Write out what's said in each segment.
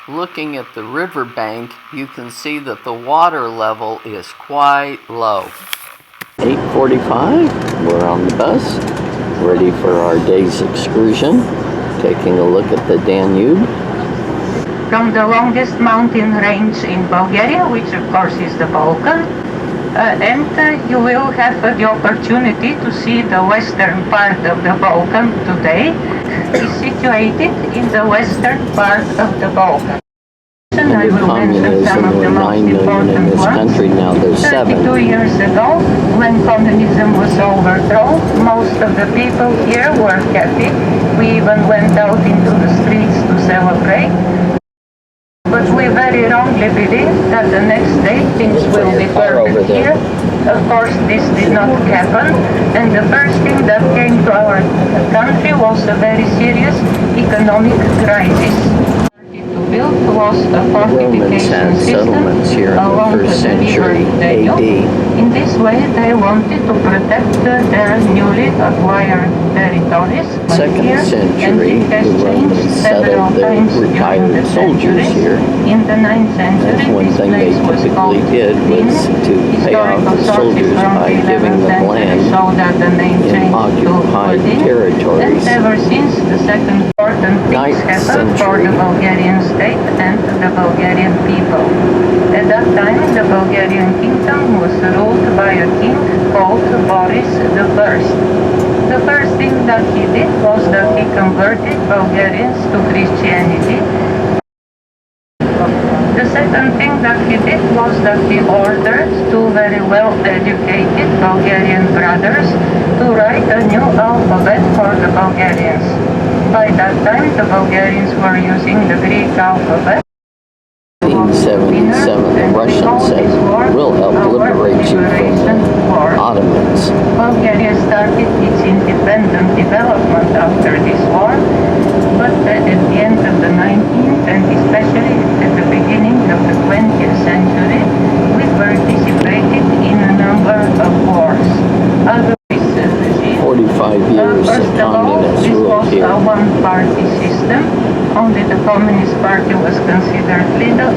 Looking at the riverbank, you can see that the water level is quite low. 8:45, we're on the bus, ready for our day's excursion, taking a look at the Danube. From the longest mountain range in Bulgaria, which of course is the Balkan, and you will have the opportunity to see the western part of the Balkan today. Is situated in the western part of the Balkan. I will mention some of the most important in this country now. There's 32 years ago, when communism was overthrown, most of the people here were Catholic. We even went out into the streets to celebrate. But we very wrongly believe that the next day things will be perfect here. Of course, this did not happen, and the first thing that came to our country was a very serious economic crisis. Built was a fortification system along the river Danube. In this way, they wanted to protect their newly acquired territories. Second century, the Romans settled the retired soldiers here. In the 9th century, that's one thing they typically did was to pay off the soldiers by giving them land in occupied territories. And ever since, the second important things happened for the Bulgarian state and the Bulgarian people. At that time, the Bulgarian kingdom was ruled by a king called Boris I. The first thing that he did was that he converted Bulgarians to Christianity. The second thing that he did was that he ordered two very well-educated Bulgarian brothers to write a new alphabet for the Bulgarians. By that time, the Bulgarians were using the Greek alphabet. 1877, the Russians said, we'll help liberate you from the Ottomans. Bulgaria started its independent development after this war, but at the end of the 19th and especially at the beginning of the 20th century, we participated in a number of wars. 45 years of communist rule here. This was a one-party system. Only the Communist Party was considered legal.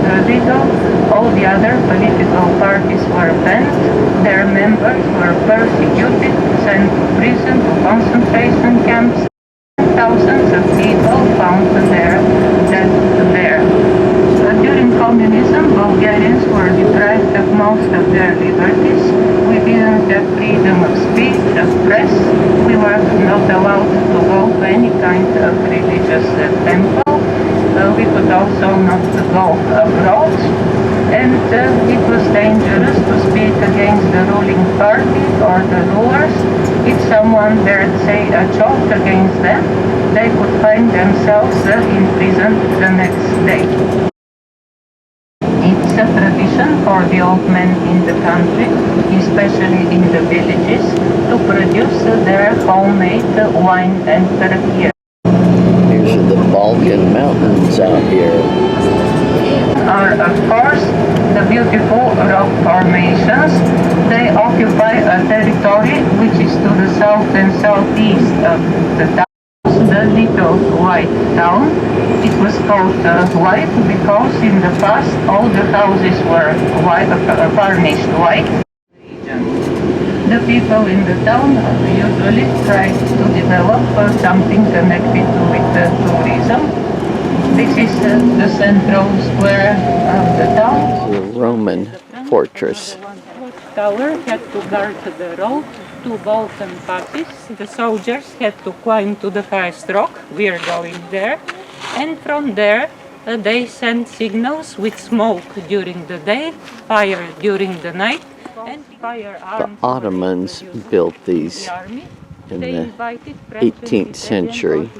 All the other political parties were banned. Their members were persecuted, sent to prison, to concentration camps. Thousands of people found their death there. During communism, Bulgarians were deprived of most of their liberties. We didn't have freedom of speech, of press. We were not allowed to go to any kind of religious temple. We could also not go abroad. And it was dangerous to speak against the ruling party or the rulers. If someone dared say a joke against them, they could find themselves imprisoned the next day. It's a tradition for the old men in the country, especially in the villages, to produce their homemade wine and beer. Here's the Balkan mountains out here. Are, of course, the beautiful rock formations. They occupy a territory which is to the south and southeast of the town. The little white town. It was called white because in the past all the houses were white, varnished white. The people in the town usually tried to develop something connected with tourism. This is the central square of the town. The Roman fortress. The tower had to guard the road. Two Balkan passes. The soldiers had to climb to the highest rock. We're going there. And from there, they sent signals with smoke during the day, fire during the night, and firearms. The Ottomans built these in the 18th century.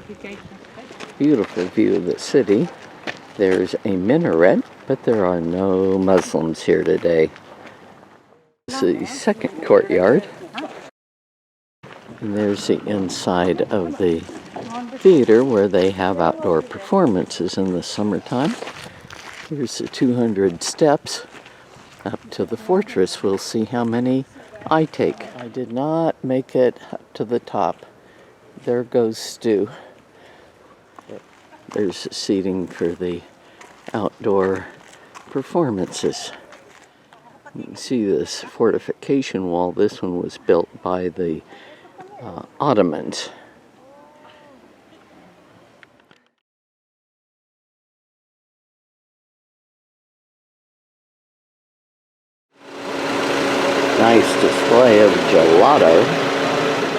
Beautiful view of the city. There's a minaret, but there are no Muslims here today. This is the second courtyard. And there's the inside of the theater where they have outdoor performances in the summertime. Here's the 200 steps up to the fortress. We'll see how many I take. I did not make it up to the top. There goes Stu. There's seating for the outdoor performances. You can see this fortification wall. This one was built by the Ottomans. Nice display of gelato.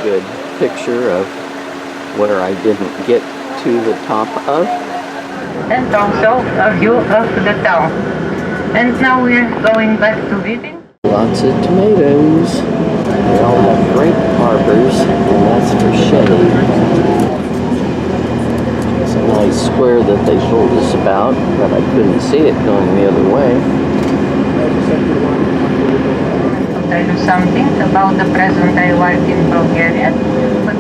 Good picture of where I didn't get to the top of. And also a view of the town. And now we're going back to Vidin. Lots of tomatoes. They all have great harbors, and that's for shade. It's a nice square that they told us about, but I couldn't see it going the other way. To tell you something about the present-day life in Bulgaria. But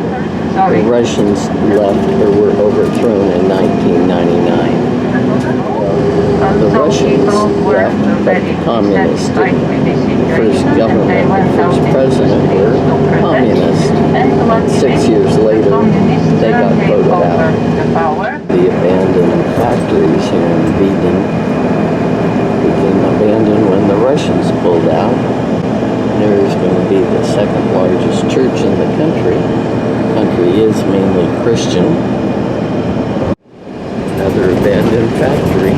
sorry. The Russians left or were overthrown in 1999. The Russians left, but the communists didn't. The first government, the first president were communists. And 6 years later, they got voted out. The abandoned factories here in Vidin became abandoned when the Russians pulled out. There is going to be the second largest church in the country. The country is mainly Christian. Another abandoned factory.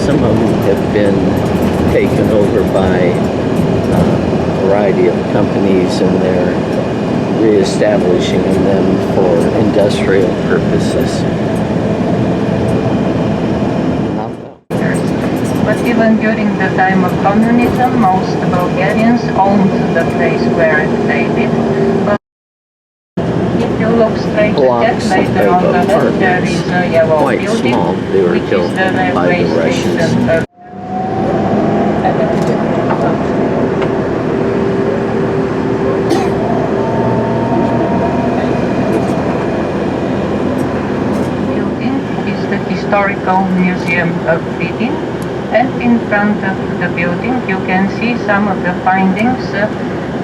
Some of them have been taken over by a variety of companies, and they're reestablishing them for industrial purposes. But even during the time of communism, most Bulgarians owned the place where they lived. But if you look straight ahead, later on the left, there is a yellow quite building, small. They were which built is the by railway the Russians. station. Building is the Historical Museum of Vidin. And in front of the building you can see some of the findings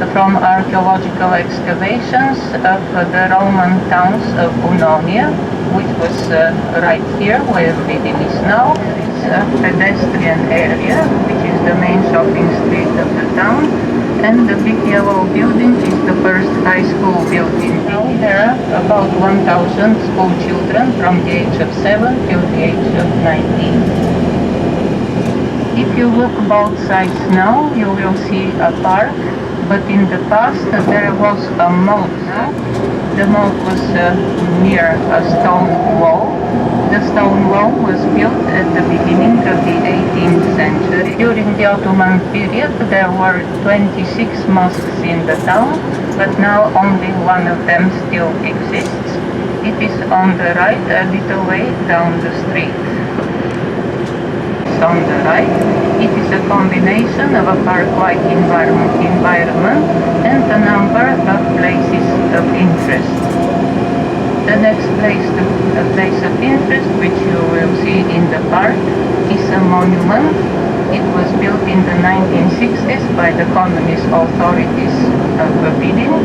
from archaeological excavations of the Roman towns of Bunonia, which was right here where Vidin is now. It's a pedestrian area, which is the main shopping street of the town. And the big yellow building is the first high school built in Vidin. There are about 1,000 school children from the age of 7 till the age of 19. If you look both sides now, you will see a park, but in the past there was a moat. The moat was near a stone wall. The stone wall was built at the beginning of the 18th century. During the Ottoman period there were 26 mosques in the town, but now only one of them still exists. It is on the right, a little way down the street. On the right, it is a combination of a park-like environment and a number of places of interest. The next place of interest, which you will see in the park, is a monument. It was built in the 1960s by the communist authorities of Vidin,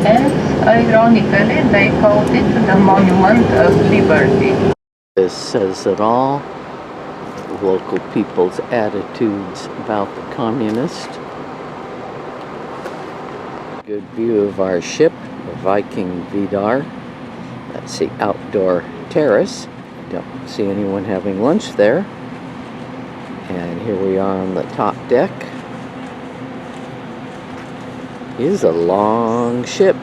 and ironically they called it the Monument of Liberty. This says it all. Local people's attitudes about the communist. Good view of our ship, the Viking Vidar. That's the outdoor terrace. Don't see anyone having lunch there. And here we are on the top deck. It is a long ship.